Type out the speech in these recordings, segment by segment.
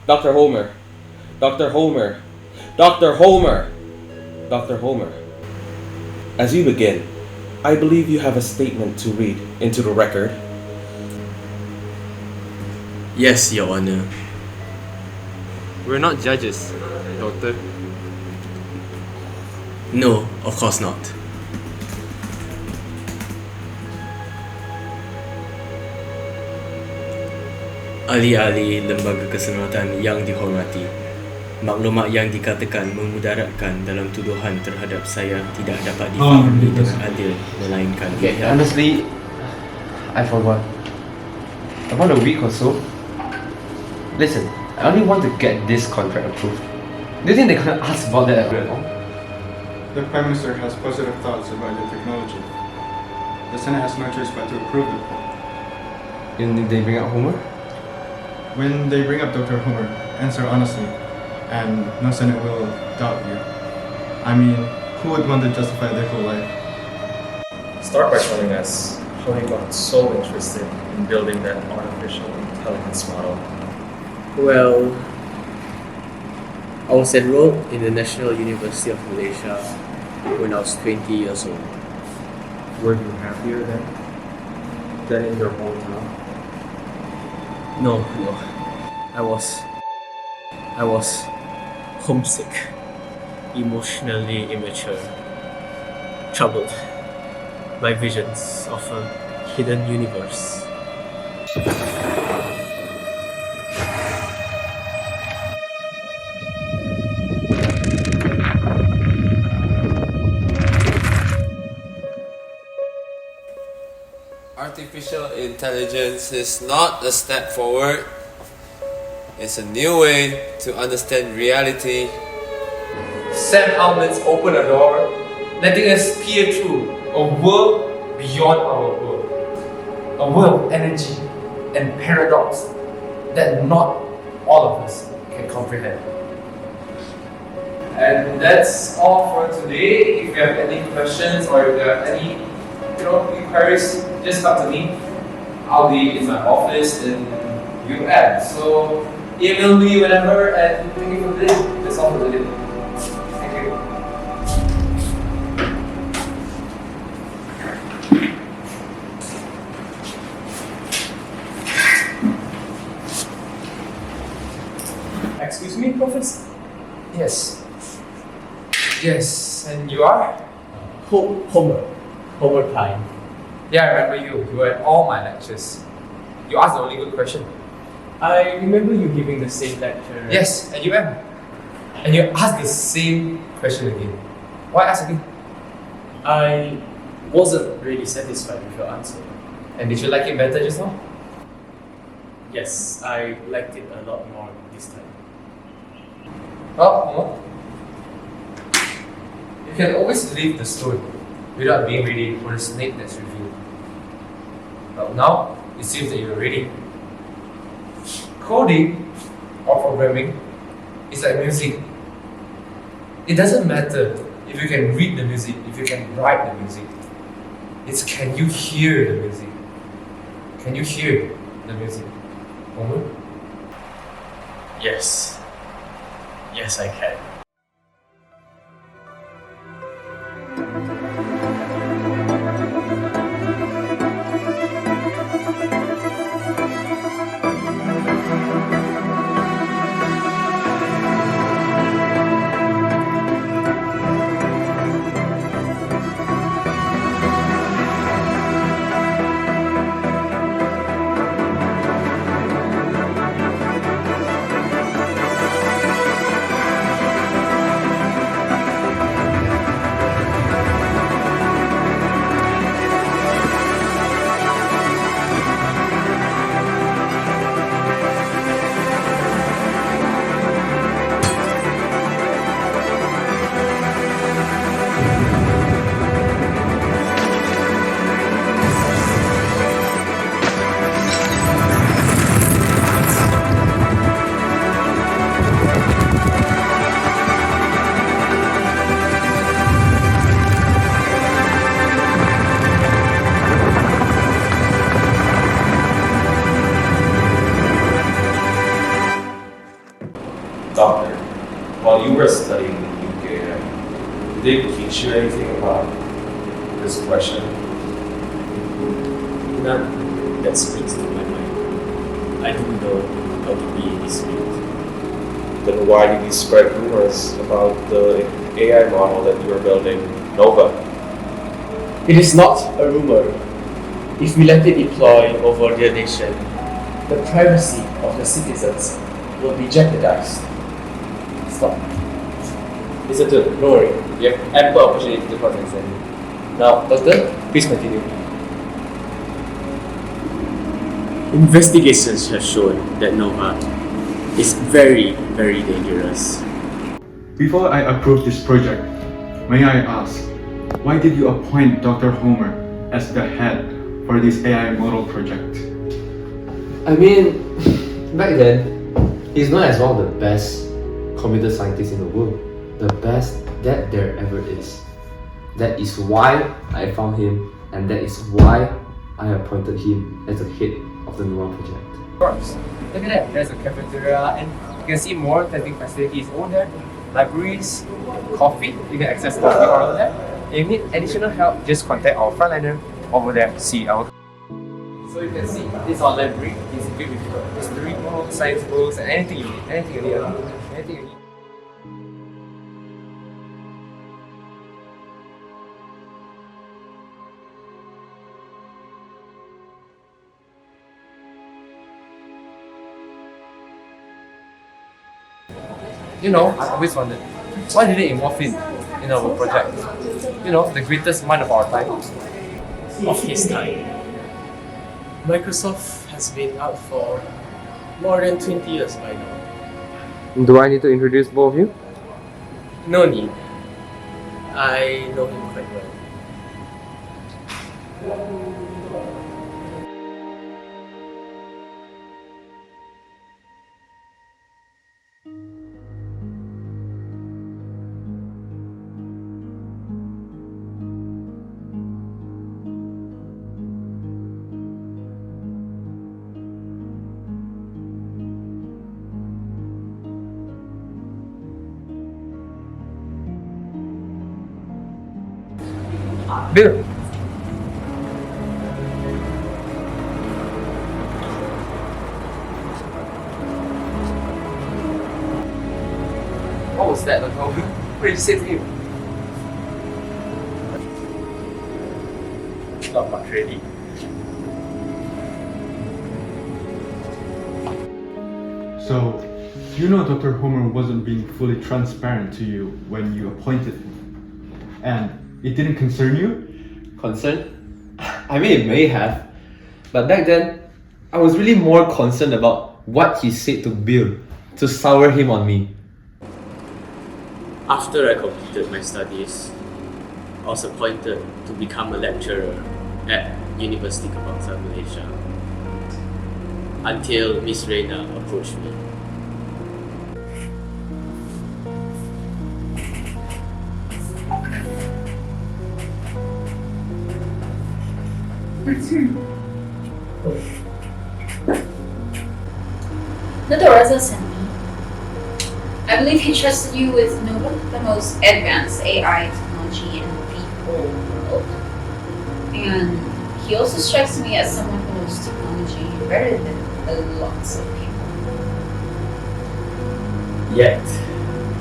Dr. Homer. Dr. Homer. Dr. Homer. Dr. Homer. As you begin, I believe you have a statement to read into the record. Yes, Your Honor. We're not judges, Doctor. No, of course not. Ahli-ahli lembaga keselamatan yang dihormati, maklumat yang dikatakan memudaratkan dalam tuduhan terhadap saya tidak dapat difahami dengan adil melainkan honestly, I forgot. About a week or so. Listen, I only want to get this contract approved. Do you think they're gonna ask about that at all? The Prime Minister has positive thoughts about your technology. The Senate has no choice but to approve it. Did they bring up Homer? When they bring up Dr. Homer, answer honestly, and no Senate will doubt you. I mean, who would want to justify their whole life? Start by telling us how you got so interested in building that artificial intelligence model. Well, I was enrolled in the National University of Malaysia when I was 20 years old. Were you happier then than in your hometown? No. I was homesick, emotionally immature, troubled by visions of a hidden universe. Artificial intelligence is not a step forward. It's a new way to understand reality. Sam Altman's opened a door, letting us peer through a world beyond our world. A world of energy and paradox that not all of us can comprehend. And that's all for today. If you have any questions or if you have any inquiries, just come to me. I'll be in my office in UKM. So email me whenever, and thank you for this. That's all for today. Thank you. Excuse me, Professor? Yes. Yes, and you are? Homer Prime. Yeah, I remember you. You were at all my lectures. You asked the only good question. I remember you giving the same lecture. Yes, at UM. And you asked the same question again. Why ask again? I wasn't really satisfied with your answer. And did you like it better just now? Yes, I liked it a lot more this time. Well, you can always leave the stone without being ready for the snake that's revealed. But now, it seems that you're ready. Coding or programming is like music. It doesn't matter if you can read the music, if you can write the music. It's can you hear the music? Can you hear the music? Homer? Yes. Yes, I can. you were studying in UKM, did they teach you anything about this question? None that springs to my mind. I don't know how to be in this field. Then why did you spread rumors about the AI model that you were building, Nova? It is not a rumor. If we let it deploy over the nation, the privacy of the citizens will be jeopardized. Stop. Listen to it, don't worry. You have ample opportunity to cross-examine. Now, Doctor, please continue. Investigations have shown that Nova is very, very dangerous. Before I approve this project, may I ask, why did you appoint Dr. Homer as the head for this AI model project? I mean, back then, he's known as one of the best computer scientists in the world. The best that there ever is. That is why I found him, and that is why I appointed him as the head of the Nova project. Of course. Look at that, there's a cafeteria and you can see more testing facilities over there. Libraries, coffee, you can access coffee over there. If you need additional help, just contact our frontliner over there. See our. So you can see this our library is equipped with history books, science books, and anything you need. Anything you need. Anything you need. You know, I always wondered, why did they involve him in our project? You know, the greatest mind of our time. Of his time. Microsoft has been out for more than 20 years by now. Do I need to introduce both of you? No need. I know him quite well. Bill. What was that, Dr. What did you say to him? Not much really. So, you know Dr. Homer wasn't being fully transparent to you when you appointed him. And it didn't concern you? Concern? I mean, it may have. But back then, I was really more concerned about what he said to Bill to sour him on me. After I completed my studies, I was appointed to become a lecturer at University Kebangsaan Malaysia until Miss Reina approached me. ATTARASYA sent me. I believe he trusted you with Nova, the most advanced AI technology in the whole world. And he also strikes me as someone who knows technology better than lots of people. Yet,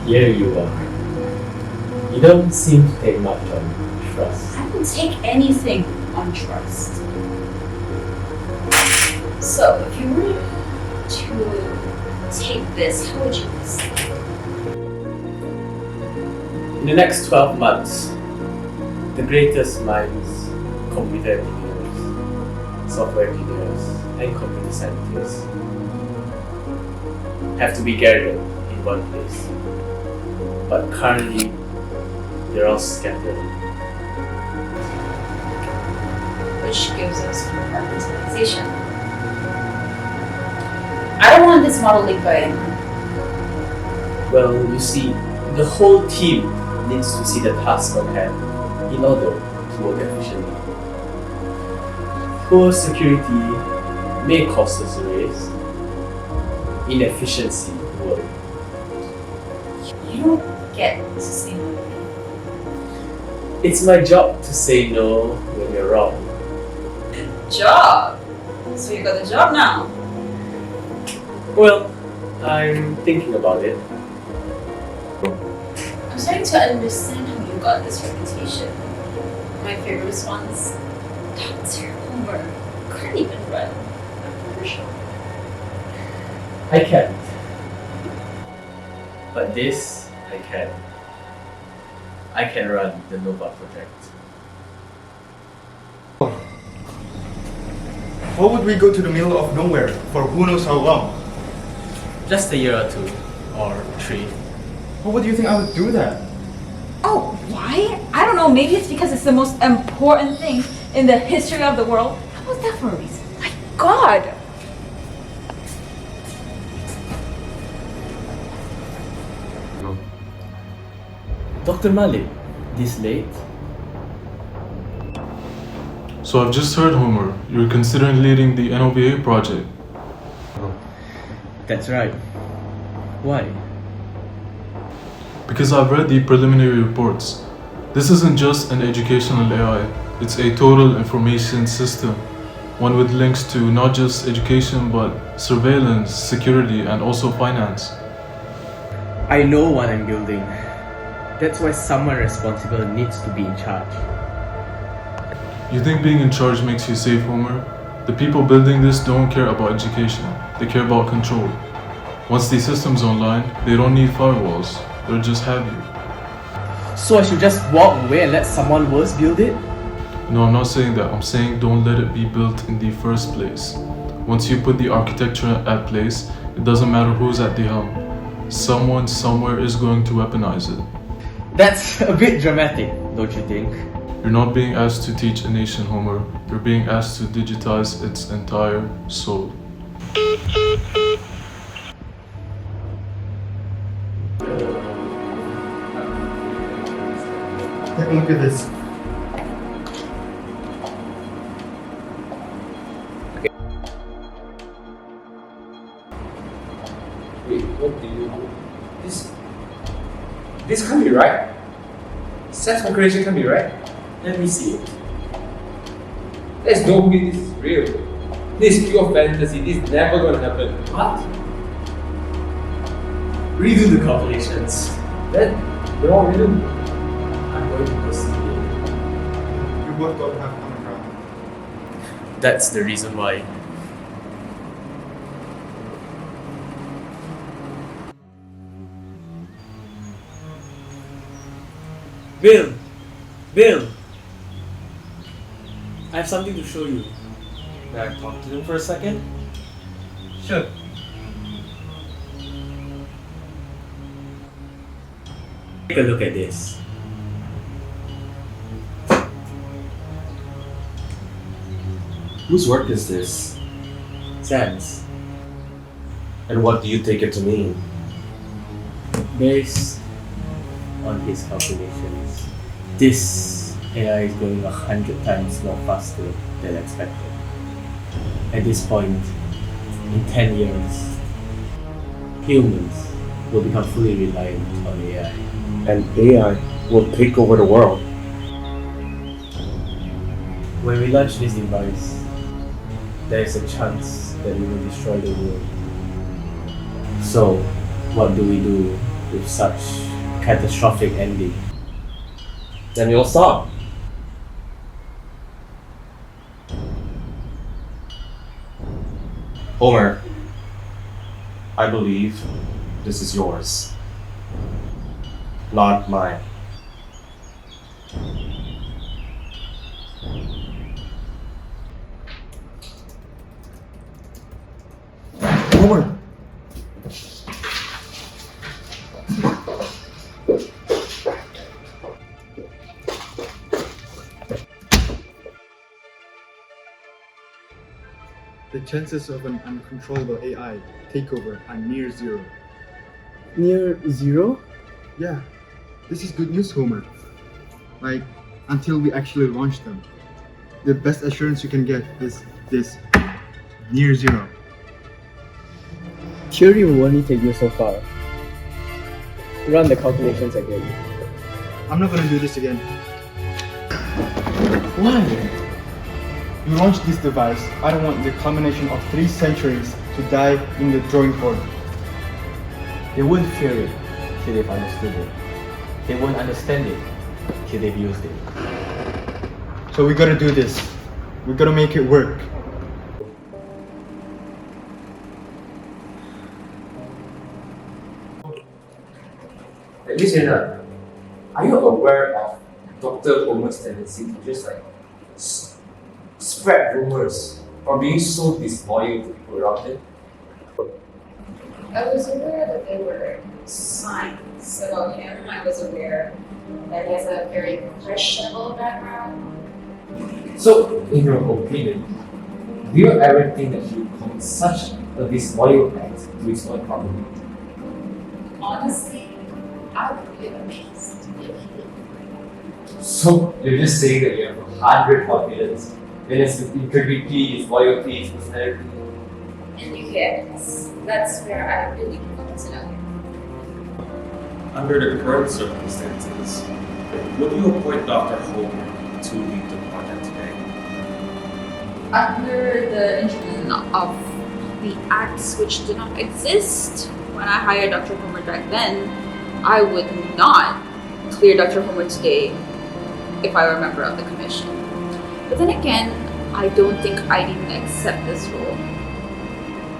here you are. You don't seem to take much on trust. I don't take anything on trust. So, if you were to take this, how would you decide? In the next 12 months, the greatest minds, computer engineers, software engineers, and computer scientists have to be gathered in one place. But currently, they're all scattered. Which gives us compartmentalization. I don't want this model leaked by anyone. Well, you see, the whole team needs to see the task on hand in order to work efficiently. Poor security may cost us a raise. Inefficiency will. You don't get to say no to me. It's my job to say no when you're wrong. Job? So you got a job now? Well, I'm thinking about it. I'm starting to understand how you got this reputation. My favorite response, Dr. Homer can't even run a commercial. I can't. But this, I can. I can run the Nova project. Why would we go to the middle of nowhere for who knows how long? Just a year or 2, or 3. Why would you think I would do that? Oh, why? I don't know, maybe it's because it's the most important thing in the history of the world. How was that for a reason? My God! Dr. Malik, this late? So I've just heard, Homer, you're considering leading the NOVA project. That's right. Why? Because I've read the preliminary reports. This isn't just an educational AI, it's a total information system. One with links to not just education but surveillance, security, and also finance. I know what I'm building. That's why someone responsible needs to be in charge. You think being in charge makes you safe, Homer? The people building this don't care about education, they care about control. Once the system's online, they don't need firewalls, they'll just have you. So I should just walk away and let someone worse build it? No, I'm not saying that. I'm saying don't let it be built in the first place. Once you put the architecture at place, it doesn't matter who's at the helm. Someone somewhere is going to weaponize it. That's a bit dramatic, don't you think? You're not being asked to teach a nation, Homer. You're being asked to digitize its entire soul. Take a look at this. Wait, what do you do? This can't be right. Set calculation can't be right. Let me see it. There's no way this is real. This is pure fantasy. This is never gonna happen. What? Redo the calculations. Then, what will we do? I'm going to proceed. You both got to have common ground. That's the reason why. Bill! I have something to show you. May I talk to him for a second? Sure. Take a look at this. Whose work is this? Sam's. And what do you take it to mean? Based on his calculations, this AI is going 100 times more faster than expected. At this point, in 10 years, humans will become fully reliant on AI. And AI will take over the world. When we launch this device, there is a chance that we will destroy the world. So, what do we do with such catastrophic ending? Then you'll stop. Homer, I believe this is yours, not mine. Homer! The chances of an uncontrollable AI takeover are near zero. Near zero? Yeah, this is good news, Homer. Like, until we actually launch them. The best assurance you can get is this, near zero. Theory will only take you so far. run the calculations again. I'm not gonna do this again. Why? You launched this device. I don't want the culmination of 3 centuries to die in the drawing board. They won't fear it till they've understood it. They won't understand it till they've used it. So we gotta do this. We gotta make it work. Listener, are you aware of Dr. Homer's tendency to just like spread rumors or being so disloyal to people around him? I was aware that there were signs about him. I was aware that he has a very questionable background. So, in your opinion, do you ever think that he would commit such a disloyal act to his own company? Honestly, I would be amazed if he did. So, you're just saying that you have 100 confidence in his integrity, his loyalty, his personality? And you get that's where I really want to know. Under the current circumstances, would you appoint Dr. Homer to lead the project today? Under the inclusion of the acts which did not exist when I hired Dr. Homer back then, I would not clear Dr. Homer today if I were a member of the commission. But then again, I don't think I'd even accept this role.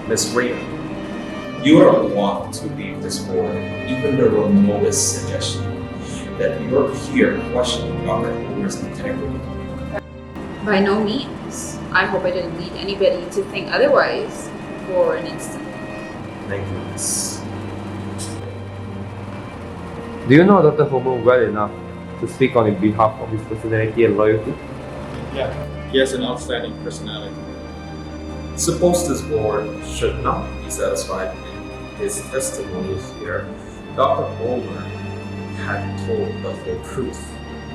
Ms. Rayner, you are allowed to leave this board, even the remotest suggestion that your peer questioning Dr. Homer's integrity. By no means. I hope I didn't lead anybody to think otherwise for an instant. Thank you, Miss. Do you know Dr. Homer well enough to speak on behalf of his personality and loyalty? Yeah, he has an outstanding personality. Suppose this board should not be satisfied with his testimony here. Dr. Homer had told the whole truth.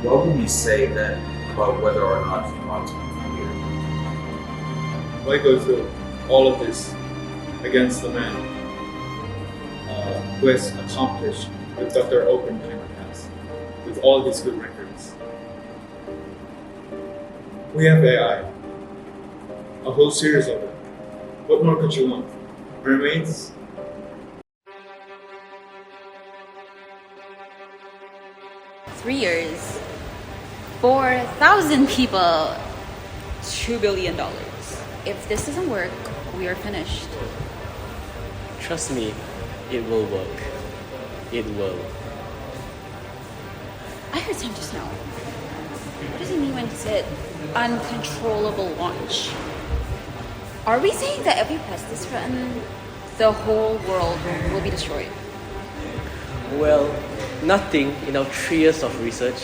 What would we say then about whether or not he ought to be cleared? Why go through all of this against the man who has accomplished what Dr. Oppenheimer has, with all these good records? We have AI, a whole series of it. What more could you want? Mermaids? Three years, 4,000 people, $2 billion. If this doesn't work, we are finished. Trust me, it will work. It will. I heard Sam just now. What does he mean when he said uncontrollable launch? Are we saying that if we press this button, the whole world will be destroyed? Well, nothing in our 3 years of research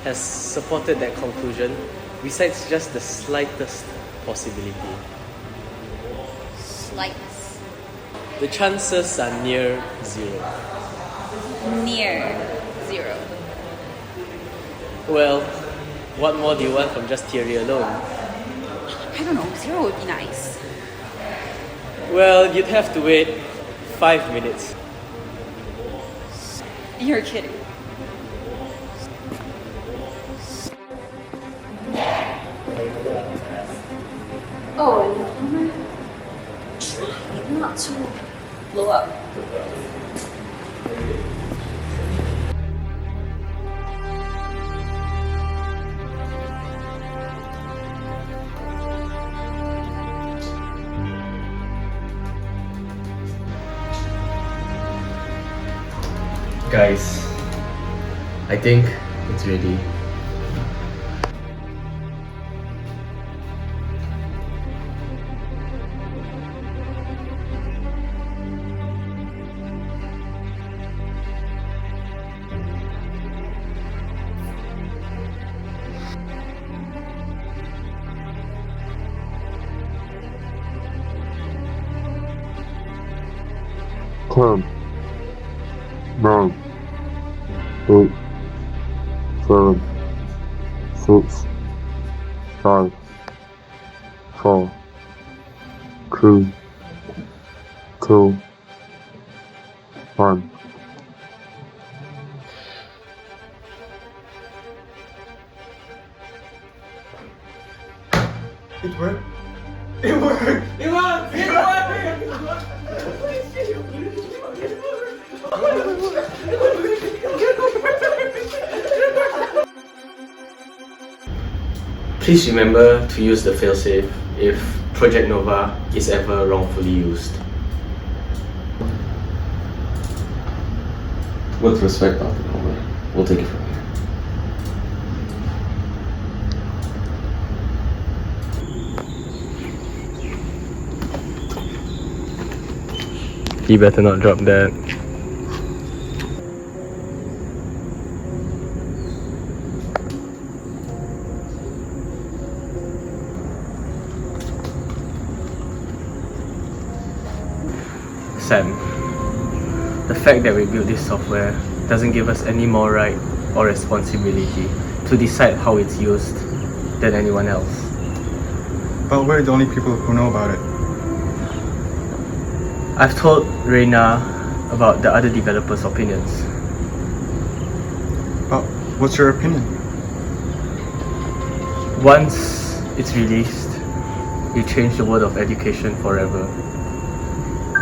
has supported that conclusion besides just the slightest possibility. Slightest. The chances are near zero. Near zero. Well, what more do you want from just theory alone? I don't know, zero would be nice. Well, you'd have to wait 5 minutes. You're kidding. Oh, and Homer, not to blow up. Guys, I think it's ready. Come. Nine. 8, 7, 6, 5, 4, 3, 2, 1. Please remember to use the failsafe if Project Nova is ever wrongfully used. With respect, Dr. Homer, we'll take it from here. You better not drop that. Sam, the fact that we built this software doesn't give us any more right or responsibility to decide how it's used than anyone else. But we're the only people who know about it. I've told RANIA about the other developers' opinions. But what's your opinion? Once it's released, you change the world of education forever.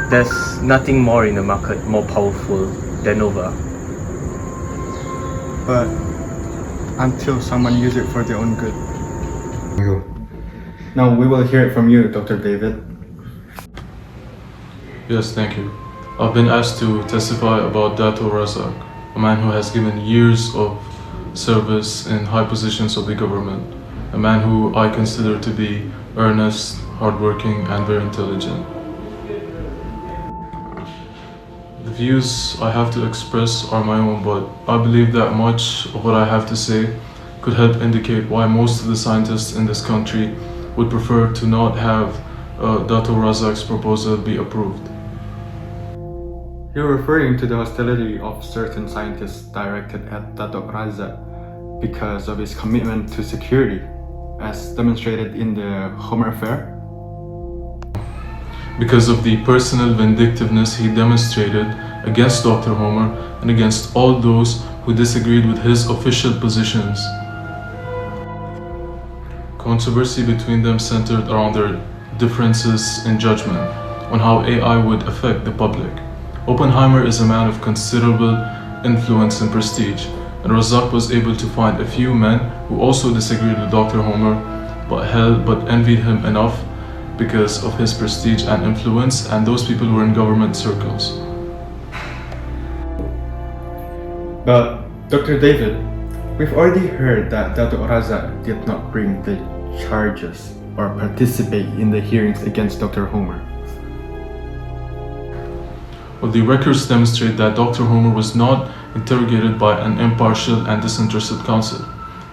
There's nothing more in the market more powerful than Nova. But until someone uses it for their own good. Now we will hear it from you, Dr. David. Yes, thank you. I've been asked to testify about Dato Razak, a man who has given years of service in high positions of the government, a man who I consider to be earnest, hardworking, and very intelligent. The views I have to express are my own, but I believe that much of what I have to say could help indicate why most of the scientists in this country would prefer to not have Dato Razak's proposal be approved. You're referring to the hostility of certain scientists directed at Dato Razak because of his commitment to security, as demonstrated in the Homer affair? Because of the personal vindictiveness he demonstrated against Dr. Homer and against all those who disagreed with his official positions. Controversy between them centered around their differences in judgment on how AI would affect the public. Oppenheimer is a man of considerable influence and prestige, and Razak was able to find a few men who also disagreed with Dr. Homer but envied him enough because of his prestige and influence, and those people were in government circles. But, Dr. David, we've already heard that Dato Razak did not bring the charges or participate in the hearings against Dr. Homer. Well, the records demonstrate that Dr. Homer was not interrogated by an impartial and disinterested counsel.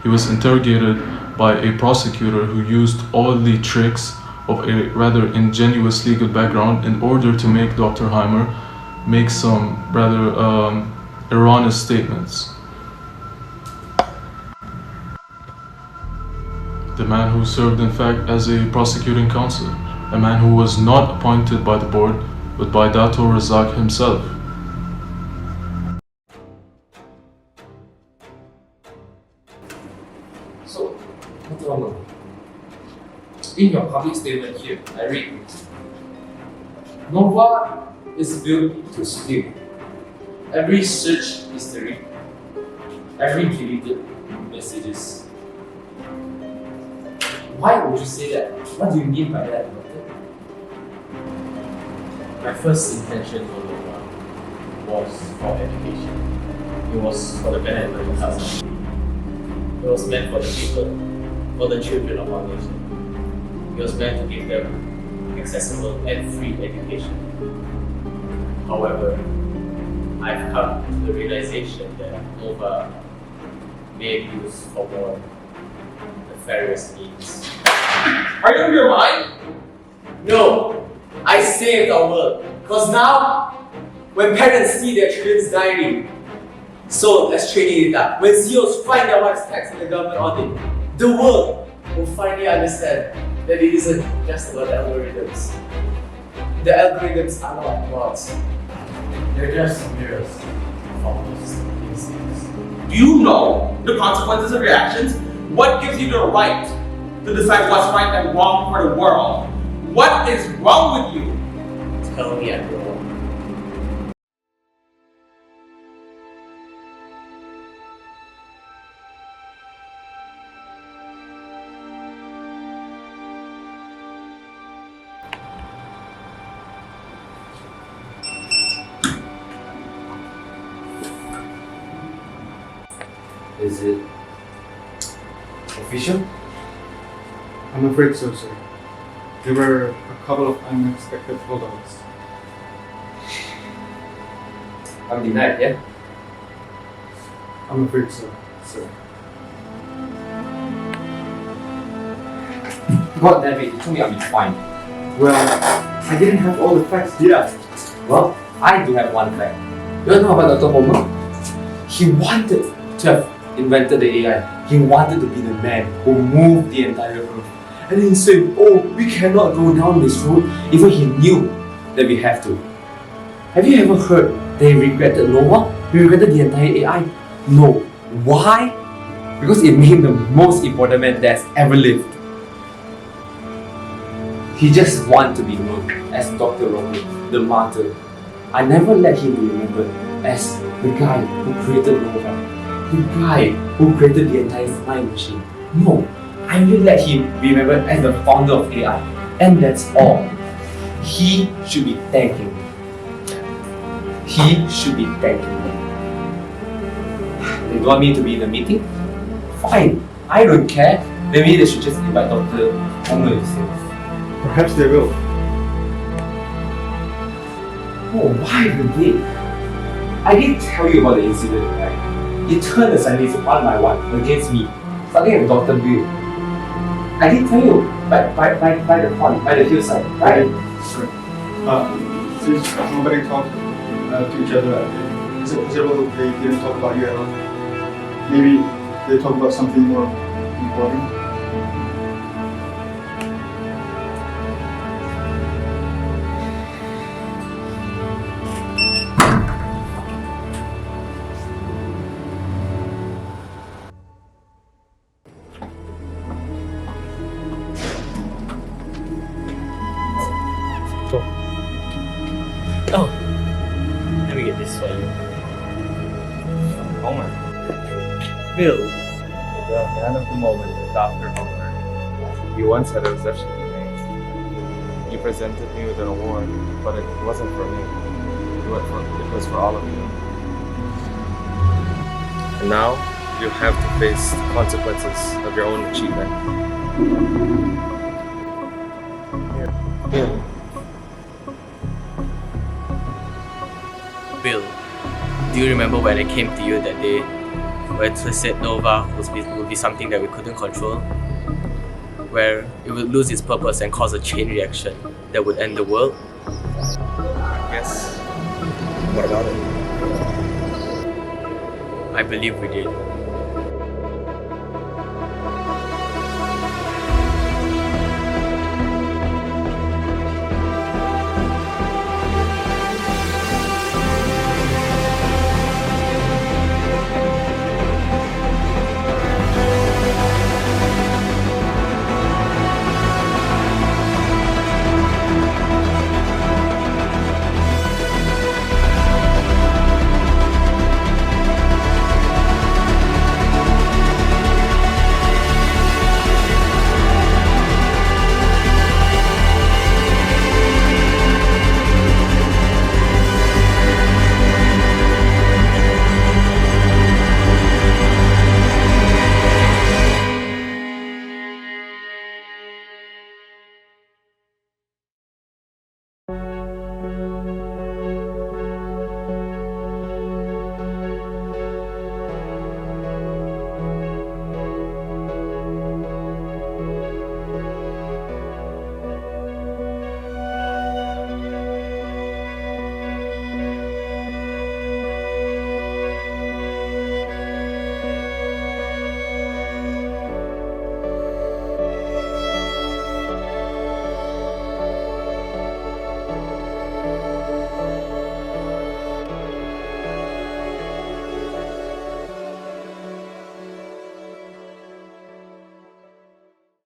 He was interrogated by a prosecutor who used all the tricks of a rather ingenuous legal background in order to make Dr. Homer make some rather erroneous statements. The man who served in fact as a prosecuting counsel, a man who was not appointed by the board but by Dato Razak himself. So, Dr. Homer, in your public statement here, I read, Nova is built to steal. Every search history, every deleted messages. Why would you say that? What do you mean by that, Doctor? My first intention for Nova was for education. It was for the benefit of us. It was meant for the people, for the children of our nation. It was meant to give them accessible and free education. However, I've come to the realization that Nova may be used for more nefarious means. Are you out of your mind? No, I saved our world. Because now, when parents see their children's diary sold as training data, when CEOs find their wife's tax in the government audit, the world will finally understand that it isn't just about algorithms. The algorithms are not gods. They're just mirrors of almost instincts. Do you know the consequences of your actions? What gives you the right to decide what's right and wrong for the world? What is wrong with you? Tell me I'm wrong. Is it official? I'm afraid so, sir. There were a couple of unexpected holdouts. I'm denied, yeah? I'm afraid so, sir. God damn it, you told me I'll be fine. Well, I didn't have all the facts. Yeah. Well, I do have one fact. You don't know about Dr. Homer? He wanted to have invented the AI. He wanted to be the man who moved the entire earth. And then he said, oh, we cannot go down this road, even he knew that we have to. Have you ever heard that he regretted Nova? He regretted the entire AI? No. Why? Because it made him the most important man that's ever lived. He just wanted to be known as Dr. Robert, the martyr. I never let him be remembered as the guy who created Nova, the guy who created the entire flying machine. No, I only let him be remembered as the founder of AI, and that's all. He should be thanking me. He should be thanking me. They want me to be in the meeting? Fine, I don't care. Maybe they should just invite Dr. Homer himself. Perhaps they will. Oh, why would they? I didn't tell you about the incident, right? You turned the scientists one by one against me, starting with Dr. Bill. I didn't tell you by the pond, by the hillside, right? Sure. Since nobody talked to each other, is it possible they didn't talk about you at all? Maybe they talk about something more important? Oh, let me get this for you. Homer. Bill, The man of the moment, Dr. Homer. You once had a reception with me. You presented me with an award, but it wasn't for me. It was for all of you. And now, you have to face the consequences of your own achievement. Bill. Bill, do you remember when I came to you that day where it said Nova would be something that we couldn't control? Where it would lose its purpose and cause a chain reaction that would end the world? Yes. What about it? I believe we did.